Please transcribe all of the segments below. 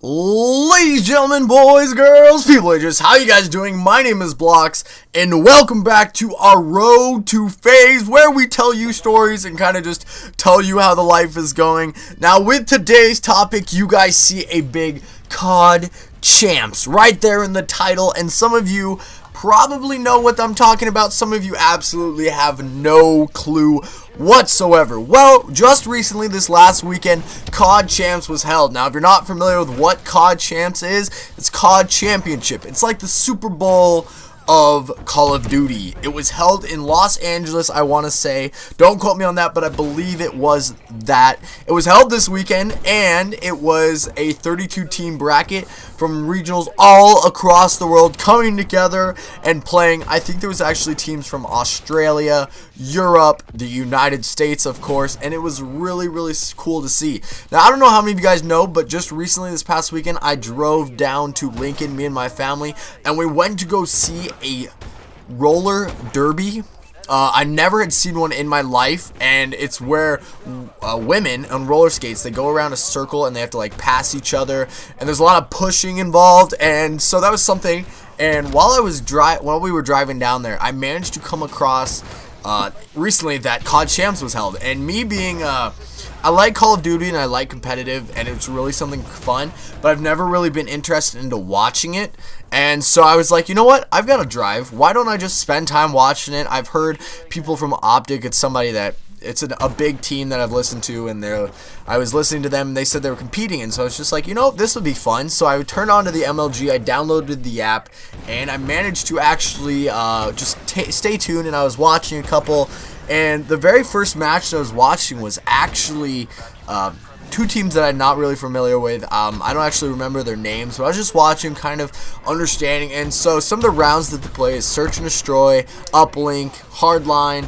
Ladies, gentlemen, boys, girls, people ages, how you guys doing? My name is Blocks, and welcome back to our road to FaZe, where we tell you stories and kind of just tell you how the life is going. Now, with today's topic, you guys see a big COD champs right there in the title, and some of you probably know what I'm talking about. Some of you absolutely have no clue whatsoever. Well, just recently, this last weekend, COD Champs was held. Now, if you're not familiar with what COD Champs is, it's COD Championship. It's like the Super Bowl of Call of Duty. It was held in Los Angeles, I want to say. Don't quote me on that, but I believe it was that. It was held this weekend, and it was a 32-team bracket from regionals all across the world coming together and playing. I think there was actually teams from Australia, Europe, the United States, of course, and it was really, really cool to see. Now, I don't know how many of you guys know, but just recently, this past weekend, I drove down to Lincoln, me and my family, and we went to go see a roller derby. I never had seen one in my life, and it's where women on roller skates, they go around a circle and they have to like pass each other, and there's a lot of pushing involved, and so that was something. And while we were driving down there, I managed to come across recently that COD Champs was held, and me being I like Call of Duty and I like competitive, and it's really something fun, but I've never really been interested into watching it. And so I was like, you know what, I've got to drive, why don't I just spend time watching it? I've heard people from Optic, it's somebody that it's a big team that I've listened to, and I was listening to them, and they said they were competing, and so I was just like, you know, this would be fun. So I turned on to the MLG, I downloaded the app, and I managed to actually just stay tuned, and I was watching a couple. And the very first match that I was watching was actually two teams that I'm not really familiar with. I don't actually remember their names, but I was just watching, kind of understanding. And so some of the rounds that they play is search and destroy, uplink, hardline,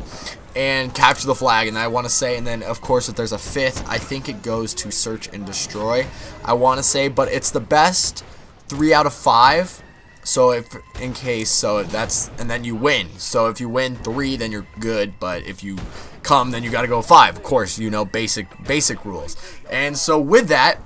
and capture the flag. And I want to say, and then of course if there's a fifth, I think it goes to search and destroy, I want to say, but it's the best 3 out of 5. So and then you win. So if you win 3, then you're good, but if you come, then you got to go 5. Of course, you know, basic rules. And so with that,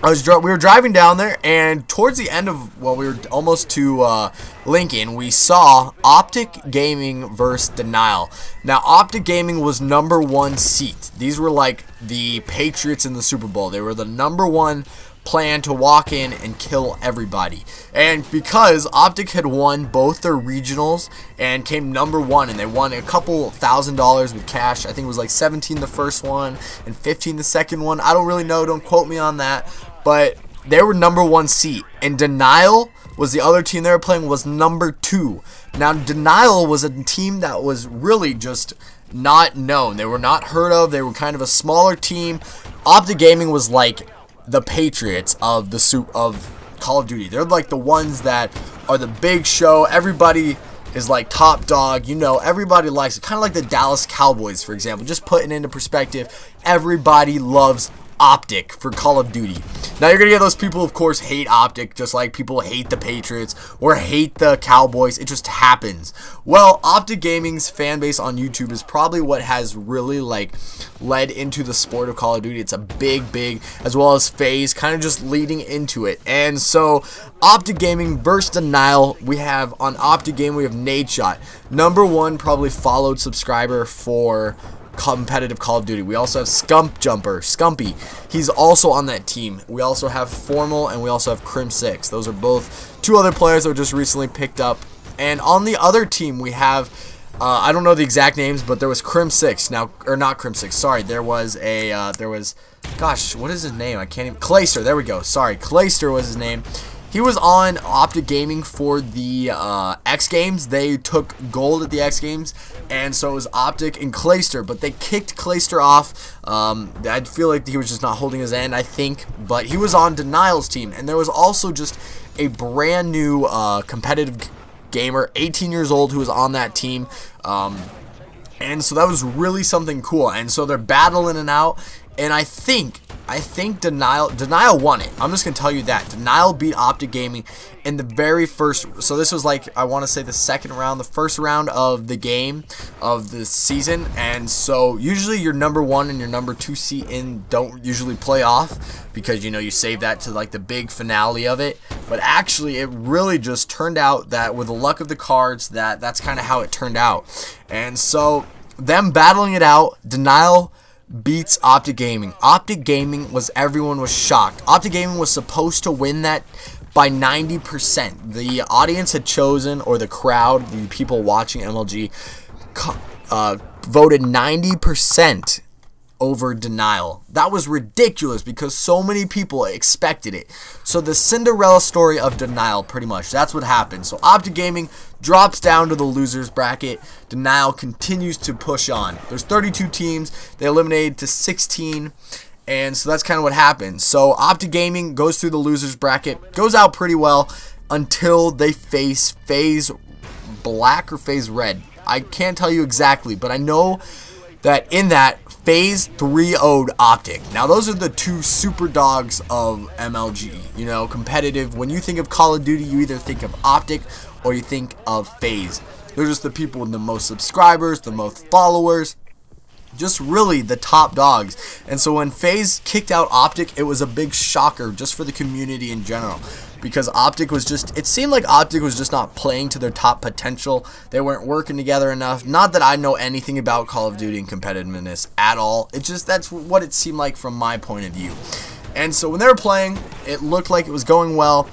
we were driving down there, and towards the end of, well, we were almost to Lincoln, we saw Optic Gaming versus Denial. Now, Optic Gaming was #1 seat. These were like the Patriots in the Super Bowl. They were the #1 plan to walk in and kill everybody. And because Optic had won both their regionals and came #1, and they won a couple $1,000 with cash. I think it was like 17 the first one and 15 the second one. I don't really know, don't quote me on that, but they were #1 seat, and Denial was the other team they were playing, was #2. Now, Denial was a team that was really just not known. They were not heard of. They were kind of a smaller team. Optic Gaming was like the Patriots of Call of Duty. They're like the ones that are the big show. Everybody is like top dog. You know, everybody likes it. Kind of like the Dallas Cowboys, for example. Just putting it into perspective, everybody loves Optic for Call of Duty. Now you're gonna get those people, of course, hate Optic, just like people hate the Patriots or hate the Cowboys. It just happens. Well, Optic Gaming's fan base on YouTube is probably what has really like led into the sport of Call of Duty. It's a big, as well as FaZe, kind of just leading into it. And so Optic Gaming versus Denial. We have on Optic Gaming, we have Nadeshot, #1 probably followed subscriber for competitive Call of Duty. We also have Scumpy. He's also on that team. We also have Formal, and we also have Crim6. Those are both 2 other players that were just recently picked up. And on the other team, we have I don't know the exact names, but there was Crim6. Now, or not Crim6. Sorry, there was gosh, what is his name? I can't even. Clayster. There we go. Sorry, Clayster was his name. He was on Optic Gaming for the X Games. They took gold at the X Games, and so it was Optic and Clayster, but they kicked Clayster off. I feel like he was just not holding his end, I think, but he was on Denial's team. And there was also just a brand new competitive gamer, 18 years old, who was on that team. And so that was really something cool. And so they're battling it out. And I think Denial won it. I'm just gonna tell you that Denial beat Optic Gaming in the very first. So this was like, I want to say the first round of the game of the season. And so usually your number 1 and your number 2 seed in don't usually play off, because you save that to like the big finale of it. But actually, it really just turned out that with the luck of the cards, that's kind of how it turned out. And so them battling it out, Denial beats Optic Gaming. Optic Gaming everyone was shocked. Optic Gaming was supposed to win that by 90%. The audience had chosen, or the crowd, the people watching MLG, voted 90% over Denial. That was ridiculous because so many people expected it. So the Cinderella story of Denial, pretty much, that's what happened. So Optic Gaming drops down to the losers bracket. Denial continues to push on. There's 32 teams. They eliminated to 16. And so that's kind of what happened. So Optic Gaming goes through the losers bracket, goes out pretty well until they face FaZe Black or FaZe Red. I can't tell you exactly, but I know that in that, FaZe 3-0'd Optic. Now, those are the two super dogs of MLG. Competitive. When you think of Call of Duty, you either think of Optic or you think of FaZe. They're just the people with the most subscribers, the most followers, just really the top dogs. And so when FaZe kicked out Optic, it was a big shocker just for the community in general, because it seemed like Optic was just not playing to their top potential. They weren't working together enough. Not that I know anything about Call of Duty and competitiveness at all. It's just, that's what it seemed like from my point of view. And so when they were playing, it looked like it was going well.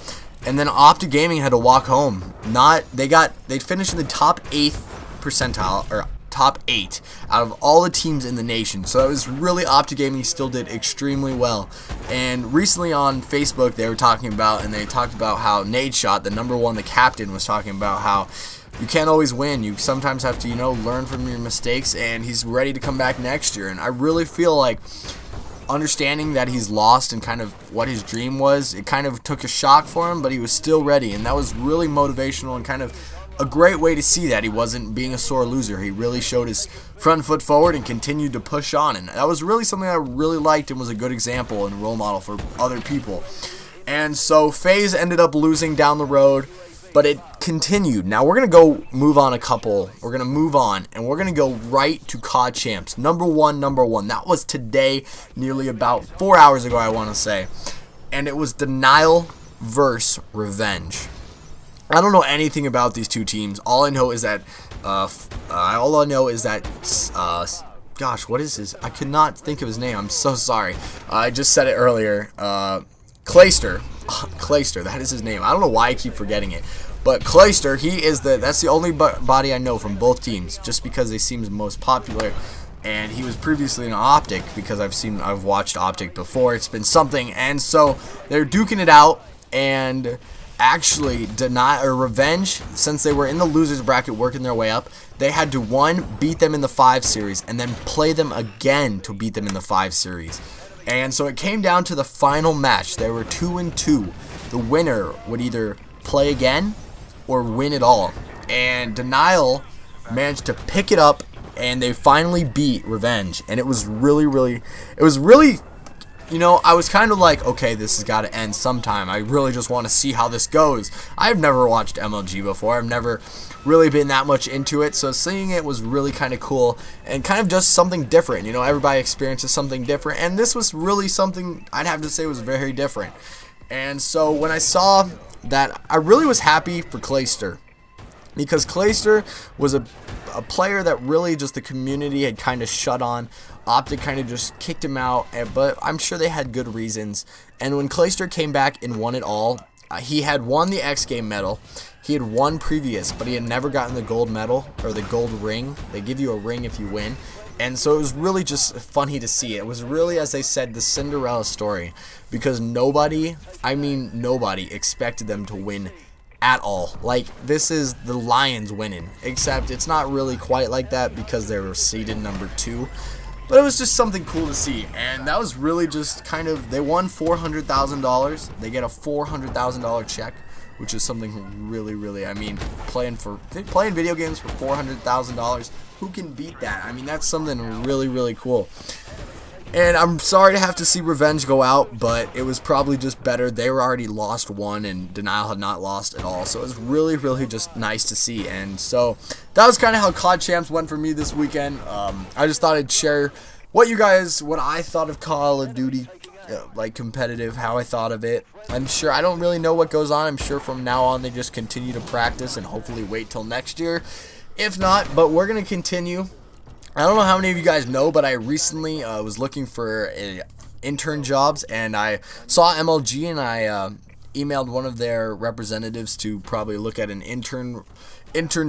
And then Optic Gaming had to walk home. They finished in the top 8th percentile, or top 8 out of all the teams in the nation. So it was really, Optic Gaming still did extremely well. And recently on Facebook they talked about how Nadeshot, the number 1, the captain, was talking about how you can't always win. You sometimes have to, learn from your mistakes, and he's ready to come back next year. And I really feel like, understanding that he's lost and kind of what his dream was, it kind of took a shock for him, but he was still ready, and that was really motivational and kind of a great way to see that he wasn't being a sore loser. He really showed his front foot forward and continued to push on, and that was really something I really liked and was a good example and role model for other people. And so FaZe ended up losing down the road, but it continued. Now we're going to move on and we're going to go right to COD Champs. Number one. That was today, nearly about 4 hours ago, I want to say. And it was Denial versus Revenge. I don't know anything about these two teams. All I know is that gosh, what is his? I could not think of his name. I'm so sorry. I just said it earlier. Clayster. Clayster, that is his name. I don't know why I keep forgetting it. But Clayster, that's the only body I know from both teams, just because they seem the most popular. And he was previously in Optic, because I've watched Optic before. It's been something. And so they're duking it out, and actually Revenge, since they were in the losers bracket working their way up, they had to beat them in the 5 series and then play them again to beat them in the 5 series. And so it came down to the final match. They were 2-2. The winner would either play again or win it all. And Denial managed to pick it up, and they finally beat Revenge. And it was really, I was kind of like, okay, this has got to end sometime. I really just want to see how this goes. I've never watched MLG before. I've never really been that much into it, so seeing it was really kind of cool and kind of just something different. Everybody experiences something different, and this was really something I'd have to say was very different. And so when I saw that, I really was happy for Clayster, because Clayster was a player that really just the community had kind of shut on. Optic kind of just kicked him out, but I'm sure they had good reasons. And when Clayster came back and won it all, he had won the X Game medal. He had won previous, but he had never gotten the gold medal or the gold ring. They give you a ring if you win. And so it was really just funny to see. It was really, as they said, the Cinderella story, because nobody expected them to win at all. Like, this is the Lions winning, except it's not really quite like that because they were seeded number 2. But it was just something cool to see, and that was really just kind of, they won $400,000. They get a $400,000 check, which is something really, I mean, playing video games for $400,000, who can beat that? I mean, that's something really cool. And I'm sorry to have to see Revenge go out, but it was probably just better. They were already lost one, and Denial had not lost at all. So it was really, really just nice to see. And so that was kind of how COD Champs went for me this weekend. I just thought I'd share what I thought of Call of Duty, like competitive, how I thought of it. I'm sure I don't really know what goes on. I'm sure from now on they just continue to practice and hopefully wait till next year. If not, but we're going to continue. I don't know how many of you guys know, but I recently was looking for intern jobs, and I saw MLG, and I emailed one of their representatives to probably look at an intern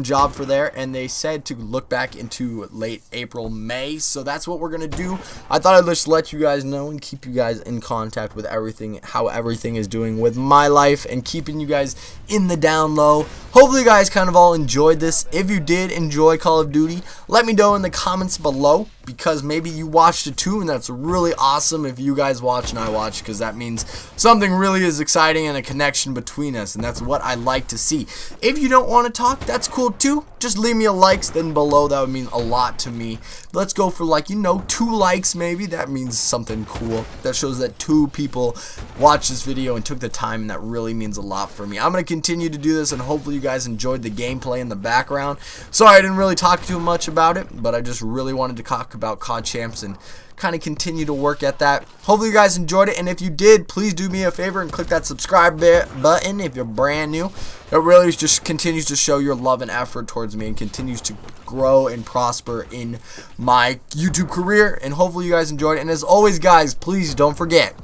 job for there, and they said to look back into late April, May. So that's what we're gonna do. I thought I'd just let you guys know and keep you guys in contact with everything, how everything is doing with my life, and keeping you guys in the down low. Hopefully you guys kind of all enjoyed this. If you did enjoy Call of Duty, let me know in the comments below, because maybe you watched it too, and that's really awesome if you guys watch and I watch, because that means something really is exciting and a connection between us, and that's what I like to see. If you don't want to talk, that's cool too. Just leave me a likes then below. That would mean a lot to me. Let's go for, like, 2 likes maybe. That means something cool. That shows that 2 people watched this video and took the time, and that really means a lot for me. I'm going to continue to do this, and hopefully you guys enjoyed the gameplay in the background. Sorry I didn't really talk too much about it, but I just really wanted to talk about COD Champs and kind of continue to work at that. Hopefully you guys enjoyed it, and if you did, please do me a favor and click that subscribe button if you're brand new. It really just continues to show your love and effort towards me, and continues to grow and prosper in my YouTube career, and hopefully you guys enjoyed it. And as always, guys, please don't forget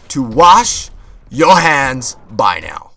to wash your hands. Bye now.